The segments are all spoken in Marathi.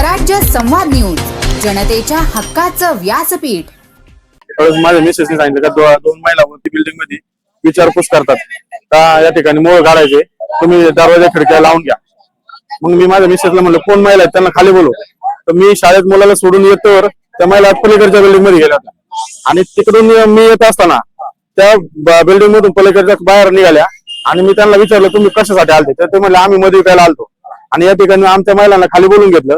स्वराज्य संवाद न्यूज, जनतेच्या हक्काचं व्यासपीठ। माझ्या मिसेसने सांगितलं का दोन महिला वरती बिल्डिंग मध्ये विचारपूस करतात का या ठिकाणी मोळ काढायचे, तुम्ही दरवाजा खिडक्या लावून घ्या। मग मी माझ्या मिसेसला म्हणलं कोण महिला आहेत त्यांना खाली बोलव। तर मी शाळेत मुलाला सोडून येतोवर त्या महिला पलीकडच्या बिल्डिंग मध्ये गेल्या होत्या आणि तिकडून मी येत असताना त्या बिल्डिंग मधून पलीकडच्या बाहेर निघाल्या आणि मी त्यांना विचारलं तुम्ही कशासाठी आलते, तर ते म्हणले आम्ही मध्ये विकायला आलतो। आणि या ठिकाणी आमच्या महिलांना खाली बोलून घेतलं,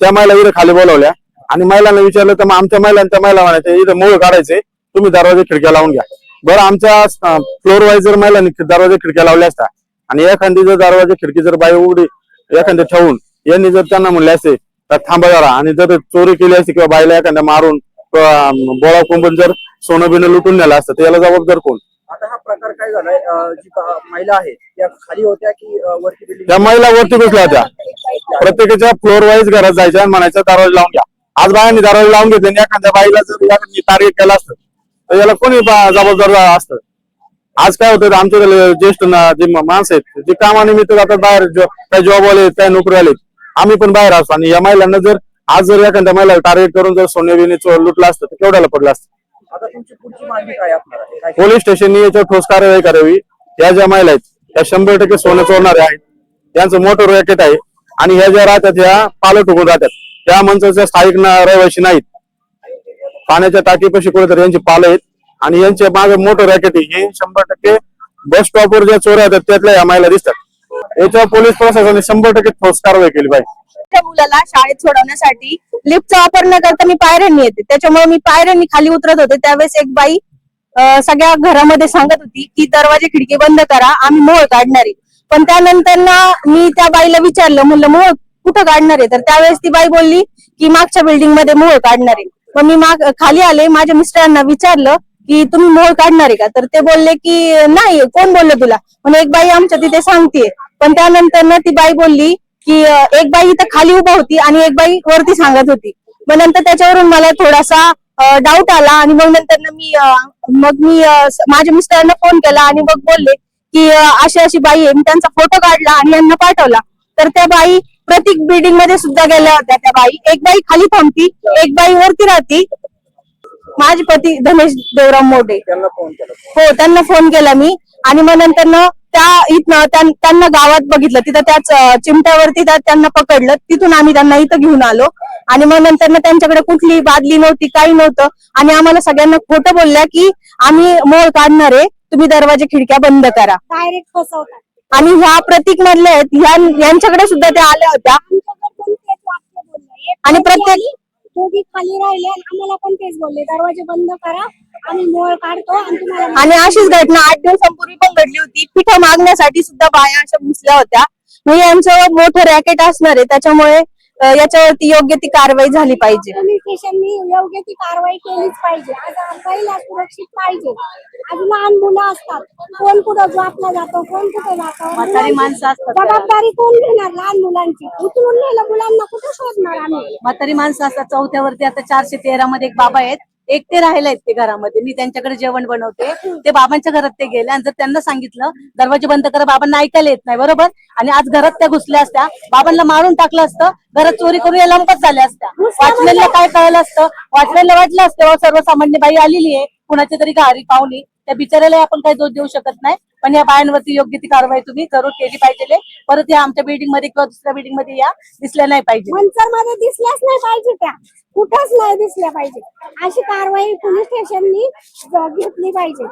त्या महिला इथे खाली बोलवल्या आणि महिलांना विचारलं तर मग आमच्या महिलांच्या महिला म्हणायचे इथे मूळ काढायचे, तुम्ही दरवाजे खिडक्या लावून घ्या। बरं, आमच्या फ्लोर वाईज जर महिलांनी दरवाजे खिडक्या लावल्या असता आणि एखादी जर दरवाजे खिडकी जर बाई उघडी एखाद्या ठेवून यांनी जर त्यांना म्हणले असते तर थांबा जरा, आणि जर चोरी केली असती किंवा बाईला एखाद्या मारून बोळा कोंबून जर सोनं बिनं लुटून नेलं असतं तर याला जबाबदार कोण? आता हा प्रकार काय झालाय, जी महिला आहे त्या खाली होत्या की वरती बिल्डिंग? त्या महिला वरती बसल्या होत्या, प्रत्येकाच्या फ्लोर वाईज घरात जायच्या आणि म्हणायचं दरवाजा लावून घ्या। आज बायांनी दरवाजा लावून घेतले आणि एखाद्या बाईला जर टार्गेट केलं असतं तर याला कोणी जबाबदार असतं? आज काय होतं, आमच्या ज्येष्ठ जे माणसं आहेत जे कामानिमित्त जातात बाहेर, काही जॉब वाले काही नोकरी आले, आम्ही पण बाहेर असतो आणि या महिलांना जर आज जर एखाद्या महिला टार्गेट करून जर सोने बिने लुटलं असतं तर केवढ्याला पडलं असतं? आता तुमची पुढची मागणी काय आपल्याला? पोलीस स्टेशननी याच्यावर ठोस कारवाई करावी। या ज्या महिला आहेत त्या 100% सोनं चोरणारे आहेत, त्यांचं मोठं रॅकेट आहे आणि ह्या ज्या राहतात ह्या पालं ठोकून राहतात, त्या मंचाच्या स्थायिक रहिवासी नाहीत, पाण्याच्या टाकीपाशी कुठेतरी यांची पालं आहेत आणि यांच्या मागे मोठं रॅकेट आहे। हे 100% बस स्टॉपवर ज्या चोऱ्या आहेत त्यातल्या या महिला दिसतात। याच्यावर पोलीस प्रशासनाने 100% ठोस कारवाई केली पाहिजे। मुलाला शाळेत सोडवण्यासाठी लिफ्टचा वापर न करता मी पायऱ्यांनी येते, त्याच्यामुळे मी पायऱ्यांनी खाली उतरत होते। त्यावेळेस एक बाई सगळ्या घरामध्ये सांगत होती की दरवाजे खिडकी बंद करा, आम्ही मोळ काढणार आहे। पण त्यानंतर ना मी त्या बाईला विचारलं, म्हणलं मोळ कुठं काढणार आहे, तर त्यावेळेस ती बाई बोलली की मागच्या बिल्डिंग मध्ये मोळ काढणार आहे। मग मी खाली आले, माझ्या मिस्टरांना विचारलं की तुम्ही मोळ काढणार आहे का, तर ते बोलले की नाही, कोण बोललं तुला, म्हणून एक बाई आमच्या तिथे सांगते। पण त्यानंतर ना ती बाई बोलली की एक बाई इथं खाली उभा होती आणि एक बाई वरती सांगत होती। मग नंतर त्याच्यावरून मला थोडासा डाऊट आला आणि मग नंतर मी माझ्या मिस्टरांना फोन केला आणि मग बोलले की अशी अशी बाई आहे। मी त्यांचा फोटो काढला आणि यांना पाठवला, तर त्या बाई प्रत्येक बिल्डिंग मध्ये सुद्धा गेल्या होत्या। त्या बाई, एक बाई खाली थांबती, एक बाई वरती राहती। माझे पती धनेश देवराम मोडे, त्यांना फोन केला? हो, त्यांना फोन केला मी आणि मग नंतर त्यांना गावात बघितलं, तिथं त्याच चिमट्यावरती त्यांना पकडलं, तिथून आम्ही त्यांना इथं घेऊन आलो आणि मग नंतर त्यांच्याकडे कुठली बादली नव्हती, काही नव्हतं आणि आम्हाला सगळ्यांना खोटं बोलल्या की आम्ही मोळ काढणार आहे, तुम्ही दरवाजे खिडक्या बंद करा। डायरेक्ट फसवतात आणि ह्या प्रतीक मधल्या आहेत, यांच्याकडे सुद्धा त्या आल्या होत्या आणि प्रत्येक दोघी खाली राहिले आणि आम्हाला पण तेच बोलले, दरवाजे बंद करा, आम्ही मोळ काढतो आणि तुम्हाला। आणि अशीच घटना 8 दिवसांपूर्वी पण घडली होती। पिठं मागण्यासाठी सुद्धा बाया अशा घुसल्या होत्या। म्हणजे यांचं मोठं रॅकेट असणार आहे, त्याच्यामुळे याच्यावरती योग्य ती कारवाई झाली पाहिजे। पोलीस स्टेशननी योग्य ती कारवाई केलीच पाहिजे। आज महिला सुरक्षित पाहिजे। आज लहान मुलं असतात, कोण कुठं जॉबला जातो, कोण कुठं जातो, म्हातारी माणसं असतात, जबाबदारी कोण घेणार लहान मुलांची? उचलून नेलं मुलांना कुठं शोधणार आम्ही? म्हातारी माणसं असतात। चौथ्यावरती आता 413 मध्ये एक बाबा आहेत, एकटे राहिले आहेत ते घरामध्ये, मी त्यांच्याकडे जेवण बनवते, ते बाबांच्या घरात ते गेले आणि जर त्यांना सांगितलं दरवाजे बंद करा, बाबांना ऐकायला येत नाही, बरोबर, आणि आज घरात त्या घुसल्या असत्या, बाबांना मारून टाकलं असतं, घरात चोरी करून या लंपत झाल्या असत्या। वाचलेलं काय कळलं असतं, वाचलेलं वाटलं असतं सर्वसामान्य बाई आलेली आहे, कुणाच्या तरी घरी पाहुणी, त्या बिचाऱ्याला आपण काही दोष देऊ शकत नाही, पण या बायांवरती योग्य ती कारवाई तुम्ही जरूर केली पाहिजे। परत या आमच्या बिल्डिंग मध्ये किंवा दुसऱ्या बिल्डिंग मध्ये या दिसल्या नाही पाहिजे, मंचर मध्ये दिसल्याच नाही पाहिजे, त्या कुठंच नाही दिसल्या पाहिजे। अशी कारवाई पोलीस स्टेशननी घेतली पाहिजे।